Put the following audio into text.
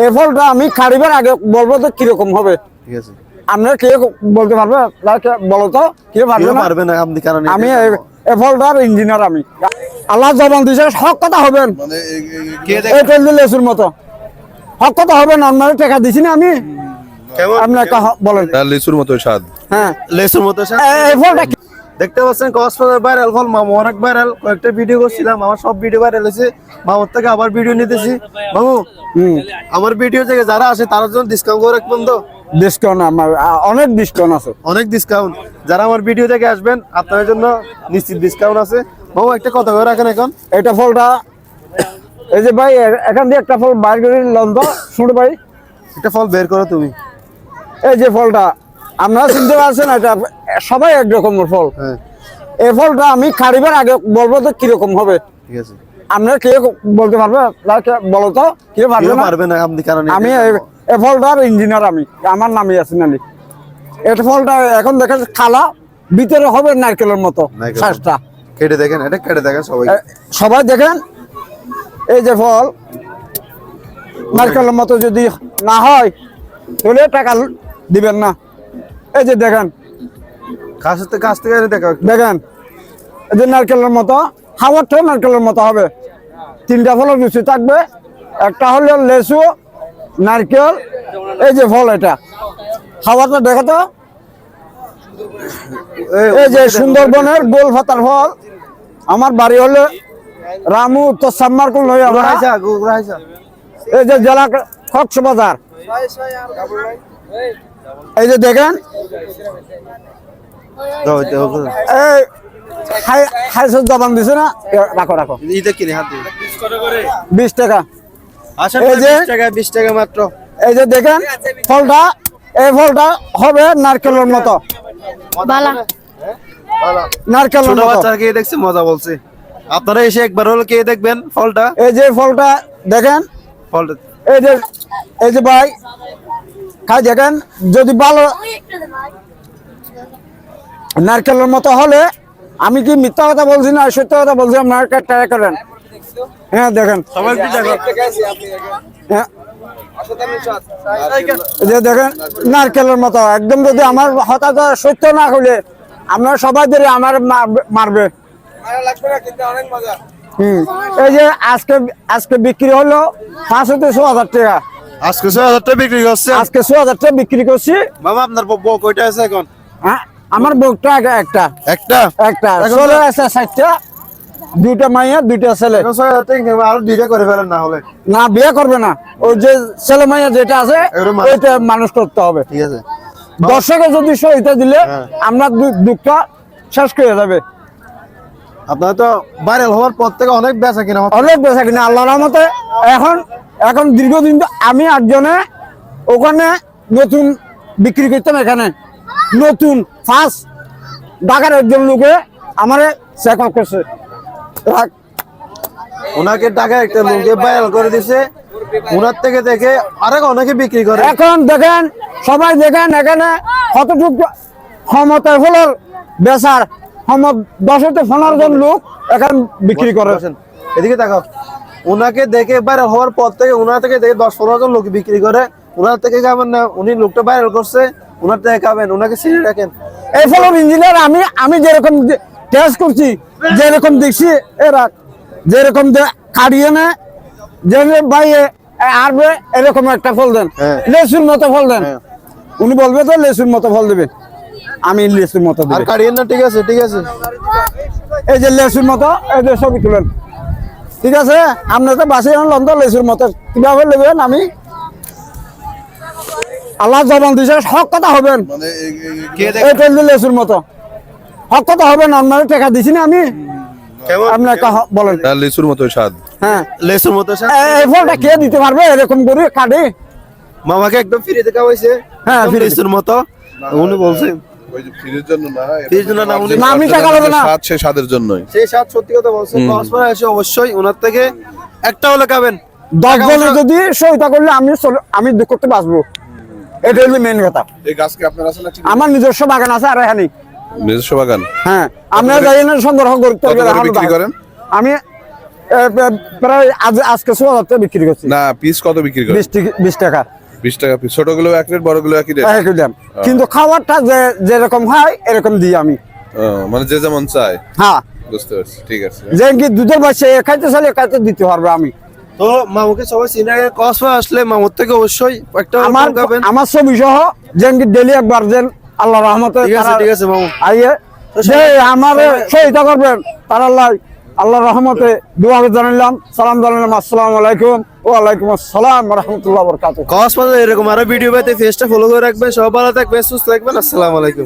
এই ফলটা আমি খাড়িবার আগে বলবো তো কিরকম হবে। ঠিক আছে, আপনারা কে বলতে পারবে? বলো তো কে পারবে না? আপনি কারণ আমি এই ফলটার ইঞ্জিনিয়ার। আমি আল্লাহ জবান দিয়েছে, হক কথা হবেন। এই লেসুর মতো হক কথা হবেন। আপনারা টাকা দিছি না আমি, আপনাকে বলেন লিচুর মতো স্বাদ। হ্যাঁ, লেসুর মতো এই ফলটা দেখতে পাচ্ছেন কক্সবাজার ভাইরাল ফল মামু অনেক ভাইরাল। কয়েকটা ভিডিও করছিলাম, আমার সব ভিডিও ভাইরাল হয়েছে। মামুর থেকে আবার ভিডিও নিতেছি। মামু আমার ভিডিও থেকে যারা আসে তার জন্য ডিসকাউন্ট করে রাখবেন তো? ডিসকাউন্ট আমার অনেক ডিসকাউন্ট আছে, অনেক ডিসকাউন্ট। যারা আমার ভিডিও থেকে আসবেন আপনাদের জন্য নিশ্চিত ডিসকাউন্ট আছে। মামু একটা কথা করে রাখেন এখন। এটা ফলটা এই যে ভাই এখান দিয়ে একটা ফল বাইর করে লন্দ শুনে ভাই, একটা ফল বের করো তুমি। এই যে ফলটা আপনারা চিনতে পারছেন, এটা সবাই এক রকমের ফল। হ্যাঁ, এই ফলটা আমি খাড়িবার আগে বলবো তো কিরকম হবে। ঠিক আছে, আপনারা কে বলতে পারবে? বলো তো কে পারবে না? আপনি কারণ আমি এই ফলটার ইঞ্জিনিয়ার। আমি আমার নামই আছেন আলী। এটা ফলটা এখন দেখেন খালা, ভিতরে হবে নারকেলের মতো শ্বাসটা। কেটে দেখেন, এটা কেটে দেখেন সবাই, সবাই দেখেন। এই যে ফল নারকেলের মতো যদি না হয় তাহলে টাকা দিবেন না। এই যে দেখেন, কাছ থেকে দেখা দেখেন এই যে নারকেলের মতো, খাবারটাও নারকেলের মতো হবে। তিনটা ফলের রুচি থাকবে, একটা হলো লেসু, নারকেল, এই যে ফল। এটা খাবারটা দেখো তো, এই যে সুন্দরবনের গোল পাতার ফল। আমার বাড়ি হলো রামু উত্তর সাম্মারকুল হয়ে, এই যে জেলা কক্সবাজার। এই যে দেখেন, জবান দিছে না? রাখো রাখো, 20 টাকা। এই যে 20 টাকা মাত্র। এই যে দেখেন ফলটা, এই ফলটা হবে নারকেলের মতো, নারকেলের ছোট মতো। বাচ্চা কে দেখছে মজা বলছে, আপনারা এসে একবার হলো কে দেখবেন ফলটা। এই যে ফলটা দেখেন, ফলটা এই যে ভাই খাই দেখেন, যদি ভালো নারকেলের মতো হলে, আমি কি মিথ্যা কথা বলছি না সত্য কথা বলছি? আপনার ট্রাই করেন। হ্যাঁ দেখেন, হ্যাঁ যে দেখেন নারকেলের মতো একদম। যদি আমার হঠাৎ সত্য না হলে আপনারা সবাই ধরে আমার মারবে। এই যে আজকে বিক্রি হলো 5,000 টাকা। আজকে 6,000 টাকা বিক্রি করছে। আজকে 6,000 টাকা বিক্রি করছি। মামা আপনার বউ কয়টা আছে এখন? হ্যাঁ, আমার বউটা একটা চলে আছে 60টা, 2টা মাইয়া 2টা ছেলে। 6,000 টাকা আরো 2টা করে ফেলেন না হলে। না, বিয়ে করবে না। ওই যে ছেলে মাইয়া যেটা আছে ওইটা মানুষ করতে হবে। ঠিক আছে, দর্শকে যদি সহিতা দিলে আমরা দুঃখটা শেষ করে যাবে। আপনার তো ভাইরাল হওয়ার পর থেকে অনেক বেচা কিনা আল্লাহর রহমতে। এখন দীর্ঘদিন আমি 8 জনে ওখানে নতুন বিক্রি করতাম। এখানে নতুন ফার্স্ট ঢাকার একজন লোকে আমারে চেক আপ করছে, ওনাকে টাকা একটা লোকে ভাইরাল করে দিছে, ওনার থেকে দেখে আরেক অনেকে বিক্রি করে। এখন দেখেন সবাই দেখেন এখানে কতটুকু ক্ষমতা ফলের বেচার 10-15 জন লোক এখানে বিক্রি করে। এদিকে দেখো, ওনাকে দেখে ভাইরাল হওয়ার পর থেকে ওনার থেকে দেখে 10-15 জন লোক বিক্রি করে। ওনার থেকে খাবেন না, উনি লোকটা ভাইরাল করছে, ওনার থেকে খাবেন। ওনাকে চিনে রাখেন। এই ফলের ইঞ্জিনিয়ার আমি যেরকম টেস্ট করছি, যেরকম দেখছি, এরা যেরকম কাটিয়ে নেয় যে ভাই আরবে এরকম একটা ফল দেন, লেসুর মতো ফল দেন। উনি বলবে তো লেসুর মতো ফল দেবে, আমি লেসুর মতো আর কাটিয়ে না। ঠিক আছে, ঠিক আছে, এই যে লেসুর মতো, এই যে ছবি তুলেন। ঠিক আছে, আপনি তো বাসে লন্ডন লেসুর মতো কিভাবে নেবেন? আমি আল্লাহ জবান দিয়েছে, হক কথা হবেন। এইটা লেসুর মতো হক কথা হবেন। আপনার টাকা দিছি না আমি, আপনাকে বলেন লিচুর মতো স্বাদ। হ্যাঁ, লেসুর মতো। এই ফলটা কে দিতে পারবে এরকম করে কাটে? মামাকে একদম ফ্রি দেখা হইছে। হ্যাঁ, লেসুর মতো উনি বলছেন। ওই যে ফ্রিজের জন্য না, ফ্রিজের জন্য না, উনি আমি টাকা নেব না। স্বাদ, সেই স্বাদের জন্যই। সেই স্বাদ সত্যি কথা বলছেন। কক্সবাজার এসে অবশ্যই ওনার থেকে একটা হলে খাবেন। 10 জনে যদি সহায়তা করলে আমি দুঃখ করতে বাঁচবো। এটা হলো মেন কথা। এই গাছ কি আপনার আছে না? আমার নিজস্ব বাগান আছে। আর এখানে নিজস্ব বাগান? হ্যাঁ, আপনারা যাই না সংগ্রহ করতে বিক্রি করেন? আমি প্রায় আজকে 16,000 টাকা বিক্রি করছি। না পিস কত বিক্রি করে? 20 টাকা 20 টাকা পিস। ছোটগুলো এক রেট, বড়গুলো একই রেট। একই দাম। কিন্তু খাবারটা যেরকম হয় এরকম দিই আমি। মানে যে যেমন চায়। হ্যাঁ, বুঝতে পারছি, ঠিক আছে। যে কি দুধের বাচ্চা খাইতে চাইলে খাইতে দিতে পারবে আমি। তো মামুকে সবাই চিনে, কক্সবাজার আসলে মামুর থেকে অবশ্যই একটা আমার ছবি সহ যেন কি ডেলি একবার যেন আল্লাহ রহমতে ঠিক আছে মামু। আইয়ে যে আমার সহায়তা করবেন তার আল্লাহ রহমতে দোয়া জানাইলাম, সালাম জানাইলাম। আসসালামু আলাইকুম। ওয়ালাইকুম আসসালাম ওয়া রাহমাতুল্লাহি ওয়া বারাকাতুহু। কক্সবাজার এরকম আরো ভিডিও পেতে পেজটা ফলো করে রাখবেন। সবাই ভালো থাকবেন, সুস্থ থাকবেন। আসসালামু আলাইকুম।